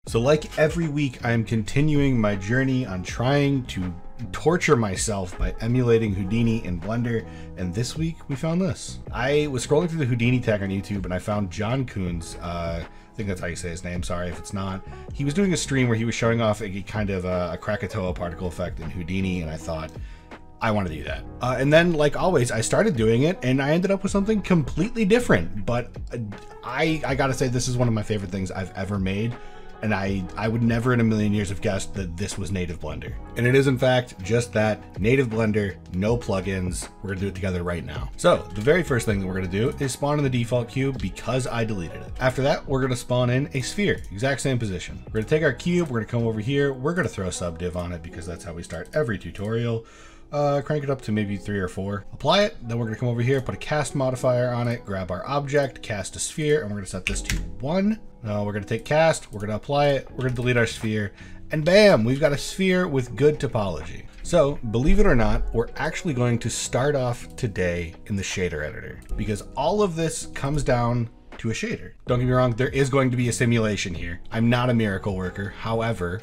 So like every week, I'm continuing my journey on trying to torture myself by emulating Houdini in Blender, and this week we found this. I was scrolling through the Houdini tag on YouTube and I found John Coons, I think that's how you say his name, sorry if it's not. He was doing a stream where he was showing off a kind of a Krakatoa particle effect in Houdini, and I thought, I want to do that. And then, like always, I started doing it and I ended up with something completely different, but I gotta say, this is one of my favorite things I've ever made. And I would never in a million years have guessed that this was native Blender. And it is in fact just that, native Blender, no plugins. We're gonna do it together right now. So the very first thing that we're gonna do is spawn in the default cube because I deleted it. After that, we're gonna spawn in a sphere, exact same position. We're gonna take our cube, we're gonna come over here, we're gonna throw a subdiv on it because that's how we start every tutorial. Crank it up to maybe 3 or 4. Apply it, then we're gonna come over here, put a cast modifier on it, grab our object, cast a sphere, and we're gonna set this to 1. Now we're gonna take cast, we're gonna apply it, we're gonna delete our sphere, and bam, we've got a sphere with good topology. So believe it or not, we're actually going to start off today in the shader editor because all of this comes down to a shader. Don't get me wrong, there is going to be a simulation here. I'm not a miracle worker, however,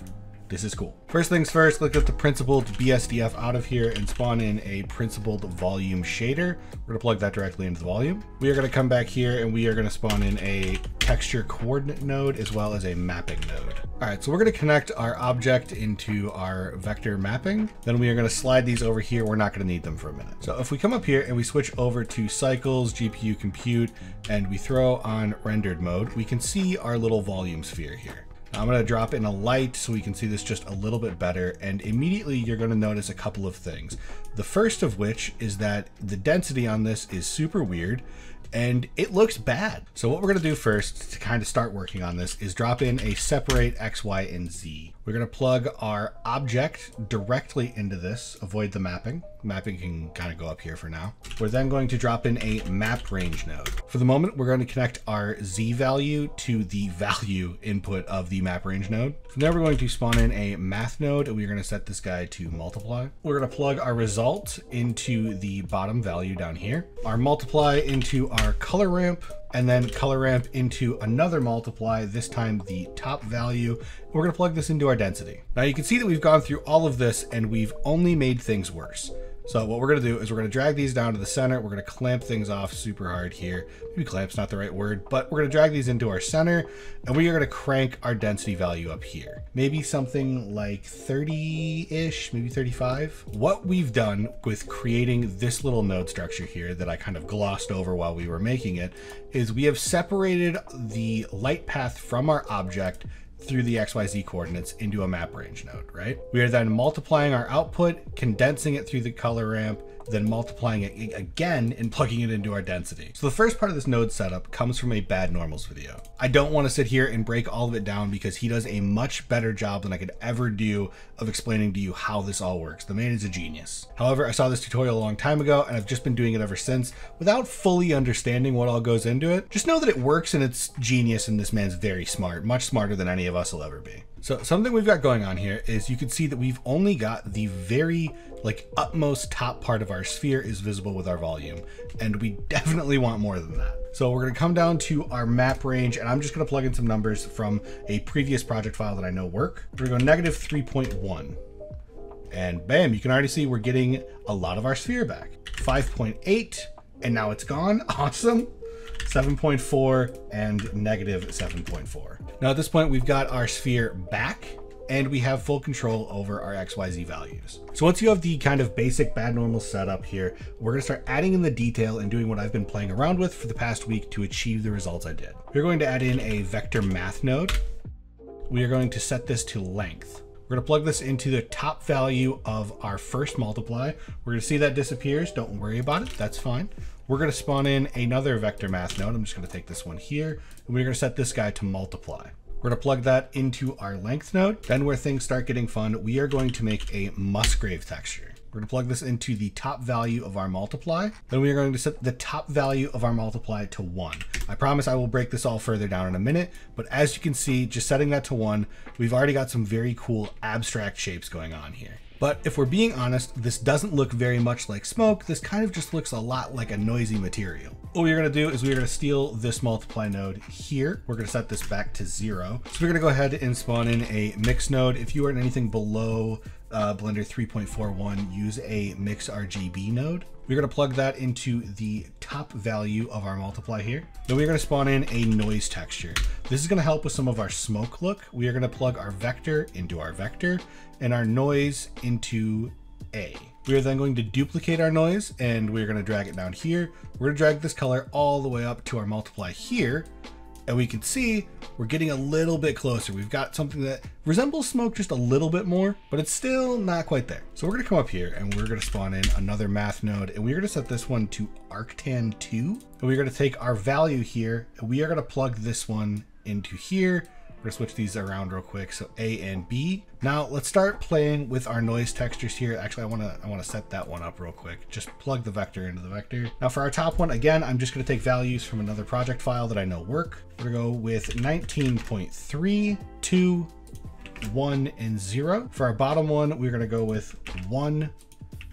this is cool. First things first, let's get the principled BSDF out of here and spawn in a principled volume shader. We're gonna plug that directly into the volume. We are gonna come back here and we are gonna spawn in a texture coordinate node as well as a mapping node. All right, so we're gonna connect our object into our vector mapping. Then we are gonna slide these over here. We're not gonna need them for a minute. So if we come up here and we switch over to cycles, GPU compute, and we throw on rendered mode, we can see our little volume sphere here. I'm going to drop in a light so we can see this just a little bit better, and immediately you're going to notice a couple of things. The first of which is that the density on this is super weird and it looks bad. So what we're going to do first to kind of start working on this is drop in a separate X, Y, and Z. We're going to plug our object directly into this, avoid the mapping. Mapping can kind of go up here for now. We're then going to drop in a map range node. For the moment, we're going to connect our Z value to the value input of the map range node. From there, we're going to spawn in a math node and we're going to set this guy to multiply. We're going to plug our result into the bottom value down here, our multiply into our color ramp, and then color ramp into another multiply, this time the top value. We're going to plug this into our density. Now you can see that we've gone through all of this and we've only made things worse. So what we're going to do is we're going to drag these down to the center. We're going to clamp things off super hard here. Maybe clamp's not the right word, but we're going to drag these into our center and we are going to crank our density value up here. Maybe something like 30-ish, maybe 35. What we've done with creating this little node structure here that I kind of glossed over while we were making it is we have separated the light path from our object through the XYZ coordinates into a map range node, right? We are then multiplying our output, condensing it through the color ramp, then multiplying it again and plugging it into our density. So the first part of this node setup comes from a bad normals video. I don't want to sit here and break all of it down because he does a much better job than I could ever do of explaining to you how this all works. The man is a genius. However, I saw this tutorial a long time ago and I've just been doing it ever since without fully understanding what all goes into it. Just know that it works and it's genius, and this man's very smart, much smarter than any of us will ever be. So something we've got going on here is you can see that we've only got the very utmost top part of our sphere is visible with our volume, and we definitely want more than that. So we're going to come down to our map range and I'm just going to plug in some numbers from a previous project file that I know work. We're going to go -3.1 and bam, you can already see we're getting a lot of our sphere back. 5.8 and now it's gone. Awesome. 7.4 and -7.4. Now at this point, we've got our sphere back and we have full control over our XYZ values. So once you have the kind of basic bad normal setup here, we're gonna start adding in the detail and doing what I've been playing around with for the past week to achieve the results I did. We're going to add in a vector math node. We are going to set this to length. We're gonna plug this into the top value of our first multiply. We're gonna see that disappears. Don't worry about it, that's fine. We're gonna spawn in another vector math node. I'm just gonna take this one here, and we're gonna set this guy to multiply. We're gonna plug that into our length node. Then where things start getting fun, we are going to make a Musgrave texture. We're gonna plug this into the top value of our multiply. Then we are going to set the top value of our multiply to 1. I promise I will break this all further down in a minute, but as you can see, just setting that to 1, we've already got some very cool abstract shapes going on here. But if we're being honest, this doesn't look very much like smoke. This kind of just looks a lot like a noisy material. What we're gonna do is we're gonna steal this multiply node here. We're gonna set this back to 0. So we're gonna go ahead and spawn in a mix node. If you are in anything below Blender 3.41, use a mix RGB node. We're gonna plug that into the top value of our multiply here. Then we're gonna spawn in a noise texture. This is gonna help with some of our smoke look. We are gonna plug our vector into our vector and our noise into A. We are then going to duplicate our noise and we're gonna drag it down here. We're gonna drag this color all the way up to our multiply here. And we can see we're getting a little bit closer. We've got something that resembles smoke just a little bit more, but it's still not quite there. So we're gonna come up here and we're gonna spawn in another math node and we're gonna set this one to arctan 2. And we're gonna take our value here and we are gonna plug this one into here. We're gonna switch these around real quick. So A and B. Now let's start playing with our noise textures here. Actually, I wanna set that one up real quick. Just plug the vector into the vector. Now for our top one, again, I'm just gonna take values from another project file that I know work. We're gonna go with 19.3, 2, 1, and 0. For our bottom one, we're gonna go with 1,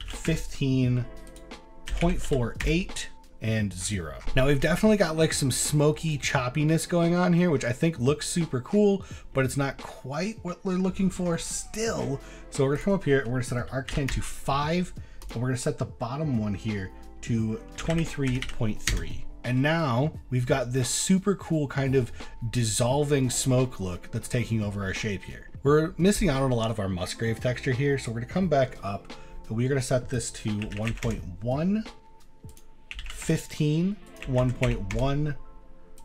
15.48, and 0. Now we've definitely got like some smoky choppiness going on here, which I think looks super cool, but it's not quite what we're looking for still. So we're gonna come up here and we're gonna set our arctan to 5, and we're gonna set the bottom one here to 23.3. And now we've got this super cool kind of dissolving smoke look that's taking over our shape here. We're missing out on a lot of our Musgrave texture here, so we're gonna come back up and we're gonna set this to 1.1, 15, 1.1,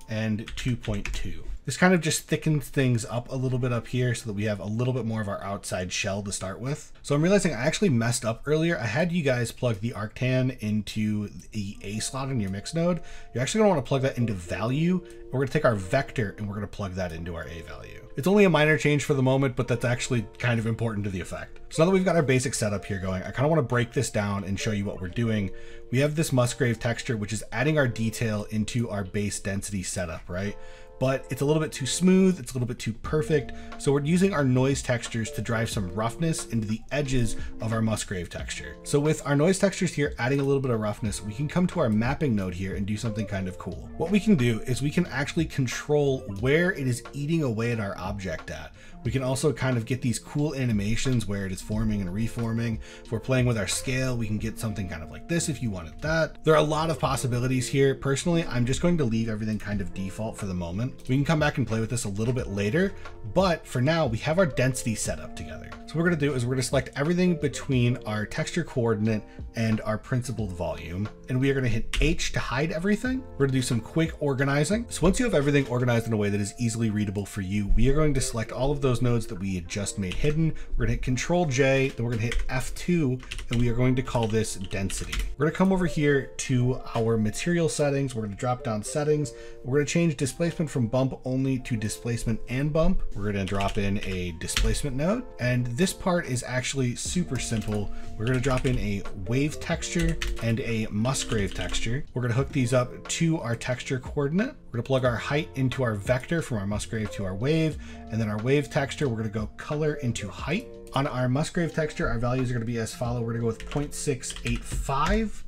and 2.2. This kind of just thickens things up a little bit up here so that we have a little bit more of our outside shell to start with. So I'm realizing I actually messed up earlier. I had you guys plug the arctan into the A slot in your mix node. You're actually gonna wanna plug that into value. We're gonna take our vector and we're gonna plug that into our A value. It's only a minor change for the moment, but that's actually kind of important to the effect. So now that we've got our basic setup here going, I kind of want to break this down and show you what we're doing. We have this Musgrave texture, which is adding our detail into our base density setup, right? But it's a little bit too smooth, it's a little bit too perfect. So we're using our noise textures to drive some roughness into the edges of our Musgrave texture. So with our noise textures here, adding a little bit of roughness, we can come to our mapping node here and do something kind of cool. What we can do is we can actually control where it is eating away at our object at. We can also kind of get these cool animations where it is forming and reforming. If we're playing with our scale, we can get something kind of like this if you wanted that. There are a lot of possibilities here. Personally, I'm just going to leave everything kind of default for the moment. We can come back and play with this a little bit later, but for now we have our density set up together. So what we're gonna do is we're gonna select everything between our texture coordinate and our principled volume, and we are gonna hit H to hide everything. We're gonna do some quick organizing. So once you have everything organized in a way that is easily readable for you, we are going to select all of those nodes that we had just made hidden. We're gonna hit Control J, then we're gonna hit F2, and we are going to call this density. We're gonna come over here to our material settings. We're gonna drop down settings. We're gonna change displacement from bump only to displacement and bump. We're gonna drop in a displacement node. And this part is actually super simple. We're gonna drop in a wave texture and a Musgrave texture. We're gonna hook these up to our texture coordinate. We're gonna plug our height into our vector from our Musgrave to our wave. And then our wave texture, we're gonna go color into height. On our Musgrave texture, our values are gonna be as follow. We're gonna go with 0.685,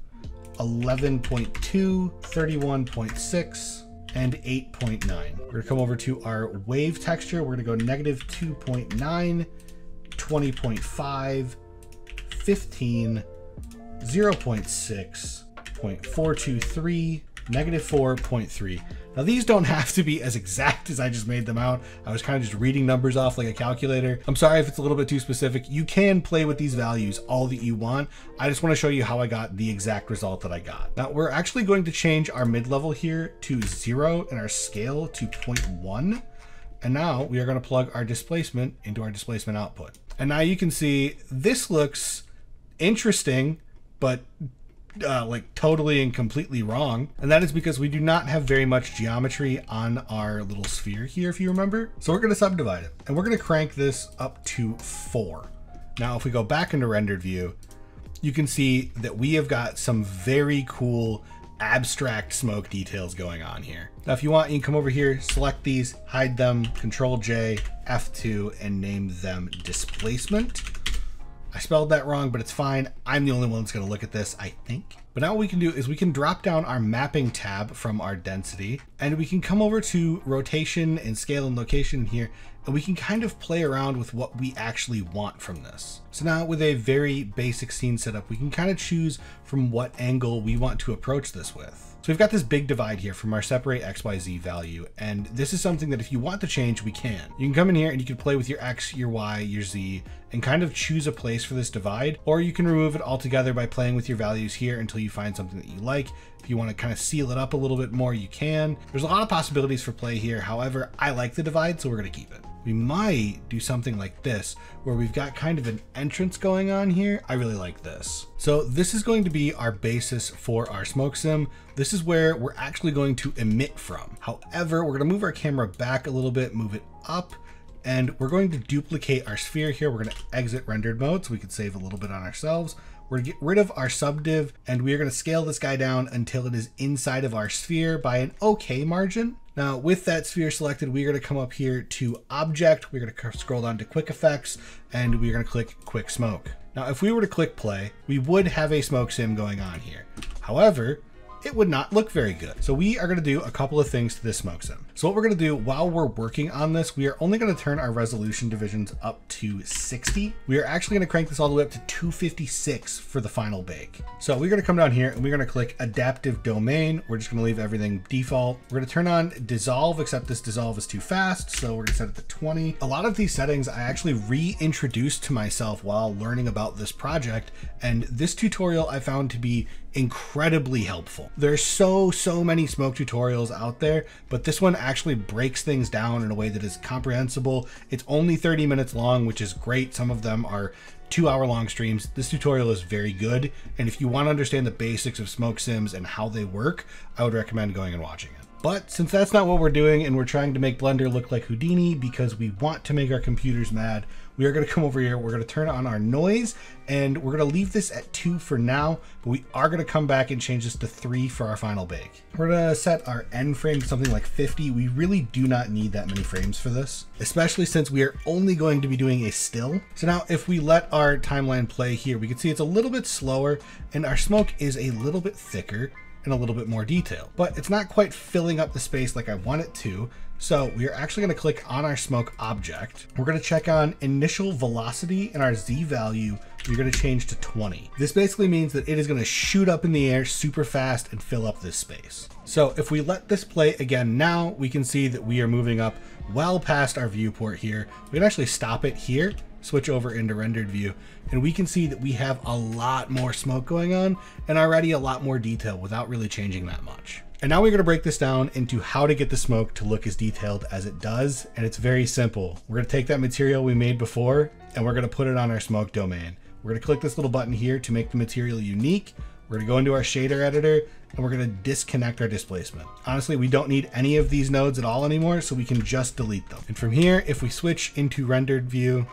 11.2, 31.6, and 8.9. We're gonna come over to our wave texture. We're gonna go -2.9, 20.5, 15, 0.6, 0.423, -4.3. Now these don't have to be as exact as I just made them out. I was kind of just reading numbers off like a calculator. I'm sorry if it's a little bit too specific. You can play with these values all that you want. I just want to show you how I got the exact result that I got. Now we're actually going to change our mid-level here to 0 and our scale to 0.1. And now we are going to plug our displacement into our displacement output. And now you can see this looks interesting, but like totally and completely wrong. And that is because we do not have very much geometry on our little sphere here, if you remember. So we're going to subdivide it and we're going to crank this up to 4. Now, if we go back into rendered view, you can see that we have got some very cool abstract smoke details going on here. Now, if you want, you can come over here, select these, hide them, Control J, F2, and name them displacement. I spelled that wrong, but it's fine. I'm the only one that's going to look at this, I think. But now what we can do is we can drop down our mapping tab from our density, and we can come over to rotation and scale and location here, and we can kind of play around with what we actually want from this. So now with a very basic scene setup, we can kind of choose from what angle we want to approach this with. So we've got this big divide here from our separate XYZ value, and this is something that if you want to change, we can. You can come in here and you can play with your X, your Y, your Z, and kind of choose a place for this divide, or you can remove it altogether by playing with your values here until you find something that you like. If you want to kind of seal it up a little bit more, you can. There's a lot of possibilities for play here. However, I like the divide, so we're going to keep it. We might do something like this, where we've got kind of an entrance going on here. I really like this. So this is going to be our basis for our smoke sim. This is where we're actually going to emit from. However, we're going to move our camera back a little bit, move it up, and we're going to duplicate our sphere here. We're going to exit rendered mode so we can save a little bit on ourselves. We're going to get rid of our subdiv, and we are going to scale this guy down until it is inside of our sphere by an okay margin. Now with that sphere selected, we're going to come up here to object. We're going to scroll down to quick effects, and we're going to click quick smoke. Now, if we were to click play, we would have a smoke sim going on here. However, it would not look very good. So we are going to do a couple of things to this smoke sim. So what we're going to do while we're working on this, we are only going to turn our resolution divisions up to 60. We are actually going to crank this all the way up to 256 for the final bake. So we're going to come down here and we're going to click adaptive domain. We're just going to leave everything default. We're going to turn on dissolve, except this dissolve is too fast. So we're going to set it to 20. A lot of these settings I actually reintroduced to myself while learning about this project. And this tutorial I found to be incredibly helpful. There's so many smoke tutorials out there, but this one actually breaks things down in a way that is comprehensible. It's only 30 minutes long, which is great. Some of them are 2-hour-long streams. This tutorial is very good, and if you want to understand the basics of smoke sims and how they work, I would recommend going and watching it. But since that's not what we're doing, and we're trying to make Blender look like Houdini because we want to make our computers mad, we are going to come over here, we're going to turn on our noise, and we're going to leave this at 2 for now, but we are going to come back and change this to 3 for our final bake. We're going to set our end frame to something like 50. We really do not need that many frames for this, especially since we are only going to be doing a still. So now if we let our timeline play here, we can see it's a little bit slower, and our smoke is a little bit thicker and a little bit more detail, but it's not quite filling up the space like I want it to. So we are actually going to click on our smoke object. We're going to check on initial velocity, and our Z value, we're going to change to 20. This basically means that it is going to shoot up in the air super fast and fill up this space. So if we let this play again now, we can see that we are moving up well past our viewport here. We can actually stop it here, switch over into rendered view, and we can see that we have a lot more smoke going on and already a lot more detail without really changing that much. And now we're going to break this down into how to get the smoke to look as detailed as it does. And it's very simple. We're going to take that material we made before and we're going to put it on our smoke domain. We're going to click this little button here to make the material unique. We're going to go into our shader editor and we're going to disconnect our displacement. Honestly, we don't need any of these nodes at all anymore, so we can just delete them. And from here, if we switch into rendered view,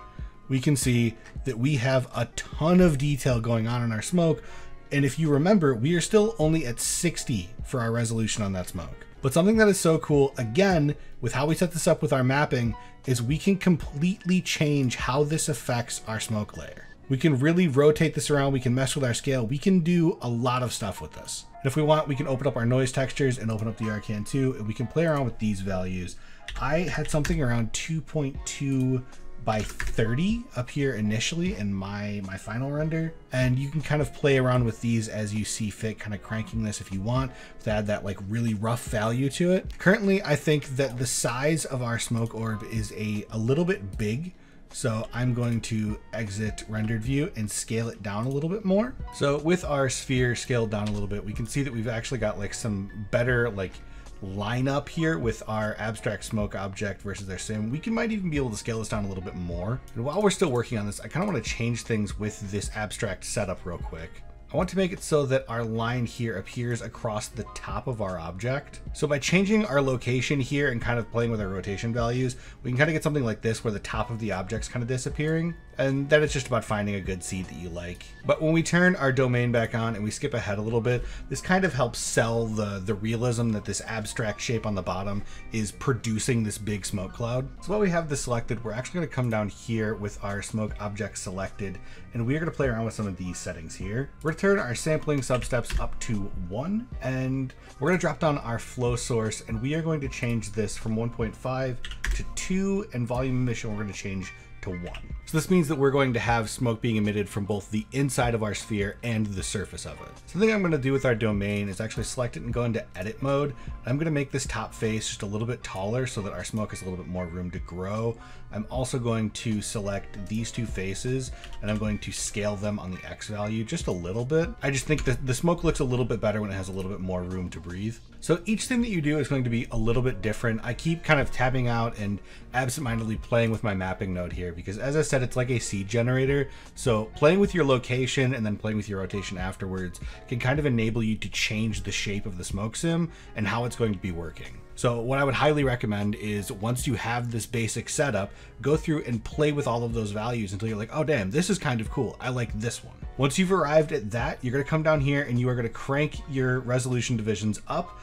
we can see that we have a ton of detail going on in our smoke. And if you remember, we are still only at 60 for our resolution on that smoke. But something that is so cool, again, with how we set this up with our mapping, is we can completely change how this affects our smoke layer. We can really rotate this around. We can mess with our scale. We can do a lot of stuff with this. And if we want, we can open up our noise textures and open up the Arcan too, and we can play around with these values. I had something around 2.2 by 30 up here initially in my final render, and you can kind of play around with these as you see fit, kind of cranking this if you want to add that like really rough value to it. Currently, I think that the size of our smoke orb is a little bit big, so I'm going to exit rendered view and scale it down a little bit more. So with our sphere scaled down a little bit, we can see that we've actually got like some better like line up here with our abstract smoke object versus our sim. We might even be able to scale this down a little bit more. And while we're still working on this, I kind of want to change things with this abstract setup real quick. I I want to make it so that our line here appears across the top of our object. So by changing our location here and kind of playing with our rotation values, we can kind of get something like this where the top of the object's kind of disappearing. And then it's just about finding a good seed that you like. But when we turn our domain back on and we skip ahead a little bit, this kind of helps sell the realism that this abstract shape on the bottom is producing this big smoke cloud. So while we have this selected, we're actually going to come down here with our smoke object selected, and we're going to play around with some of these settings here. We're going to turn our sampling substeps up to 1, and we're going to drop down our flow source, and we are going to change this from 1.5 to 2, and volume emission we're going to change to 1. So this means that we're going to have smoke being emitted from both the inside of our sphere and the surface of it. Something I'm going to do with our domain is actually select it and go into edit mode. I'm going to make this top face just a little bit taller so that our smoke has a little bit more room to grow. I'm also going to select these two faces and I'm going to scale them on the X value just a little bit. I just think that the smoke looks a little bit better when it has a little bit more room to breathe. So each thing that you do is going to be a little bit different. I keep kind of tabbing out and absentmindedly playing with my mapping node here because, as I said, it's like a seed generator. So playing with your location and then playing with your rotation afterwards can kind of enable you to change the shape of the smoke sim and how it's going to be working. So what I would highly recommend is once you have this basic setup, go through and play with all of those values until you're like, oh damn, this is kind of cool. I like this one. Once you've arrived at that, you're gonna come down here and you are gonna crank your resolution divisions up.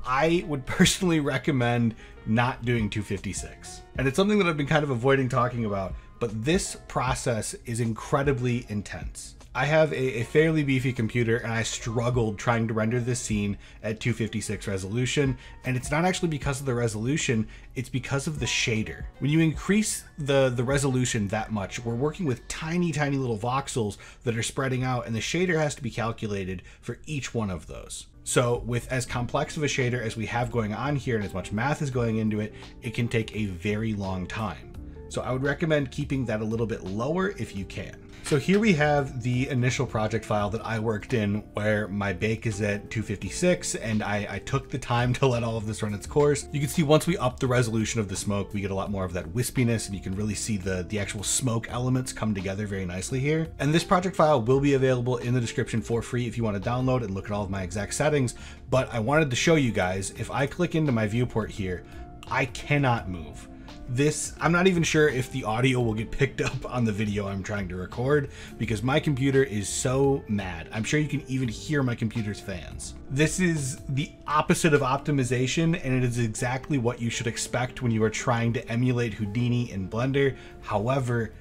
I would personally recommend not doing 256. And it's something that I've been kind of avoiding talking about, but this process is incredibly intense. I have a fairly beefy computer and I struggled trying to render this scene at 256 resolution, and it's not actually because of the resolution, it's because of the shader. When you increase the resolution that much, we're working with tiny little voxels that are spreading out, and the shader has to be calculated for each one of those. So with as complex of a shader as we have going on here and as much math is going into it, it can take a very long time. So I would recommend keeping that a little bit lower if you can. So here we have the initial project file that I worked in where my bake is at 256 and I took the time to let all of this run its course. You can see once we up the resolution of the smoke, we get a lot more of that wispiness and you can really see the actual smoke elements come together very nicely here. And this project file will be available in the description for free if you want to download and look at all of my exact settings. But I wanted to show you guys, if I click into my viewport here, I cannot move. This, I'm not even sure if the audio will get picked up on the video I'm trying to record because my computer is so mad. I'm sure you can even hear my computer's fans. This is the opposite of optimization, and it is exactly what you should expect when you are trying to emulate Houdini in Blender. However,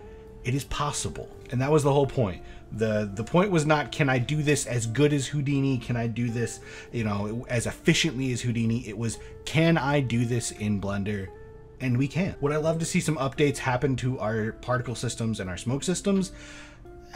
it is possible, and that was the whole point. The point was not, can I do this as good as Houdini? Can I do this, you know, as efficiently as Houdini? It was, can I do this in Blender? And we can. Would I love to see some updates happen to our particle systems and our smoke systems?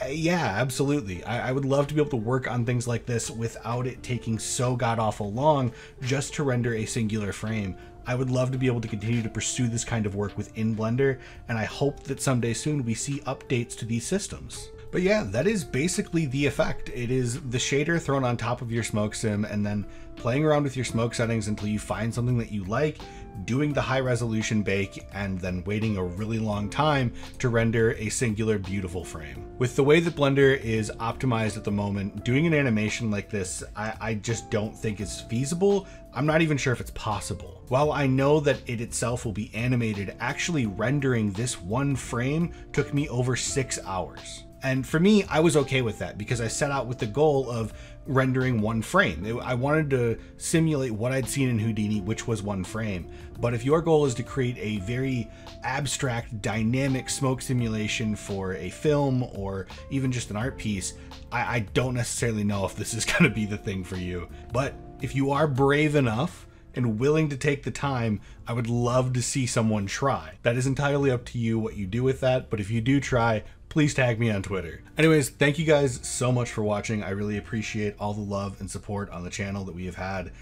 Yeah, absolutely. I would love to be able to work on things like this without it taking so god-awful long just to render a singular frame. I would love to be able to continue to pursue this kind of work within Blender, and I hope that someday soon we see updates to these systems. But yeah, that is basically the effect. It is the shader thrown on top of your smoke sim and then playing around with your smoke settings until you find something that you like, doing the high resolution bake, and then waiting a really long time to render a singular beautiful frame. With the way that Blender is optimized at the moment, doing an animation like this, I just don't think is feasible. I'm not even sure if it's possible. While I know that it itself will be animated, actually rendering this one frame took me over 6 hours. And for me, I was okay with that because I set out with the goal of rendering one frame. I wanted to simulate what I'd seen in Houdini, which was one frame. But if your goal is to create a very abstract, dynamic smoke simulation for a film or even just an art piece, I don't necessarily know if this is going to be the thing for you. But if you are brave enough and willing to take the time, I would love to see someone try. That is entirely up to you what you do with that, but if you do try, please tag me on Twitter. Anyways, thank you guys so much for watching. I really appreciate all the love and support on the channel that we have had.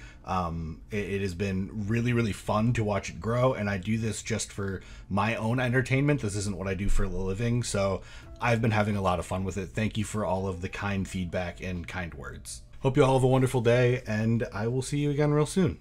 It has been really fun to watch it grow, and I do this just for my own entertainment. This isn't what I do for a living, so I've been having a lot of fun with it. Thank you for all of the kind feedback and kind words. Hope you all have a wonderful day, and I will see you again real soon.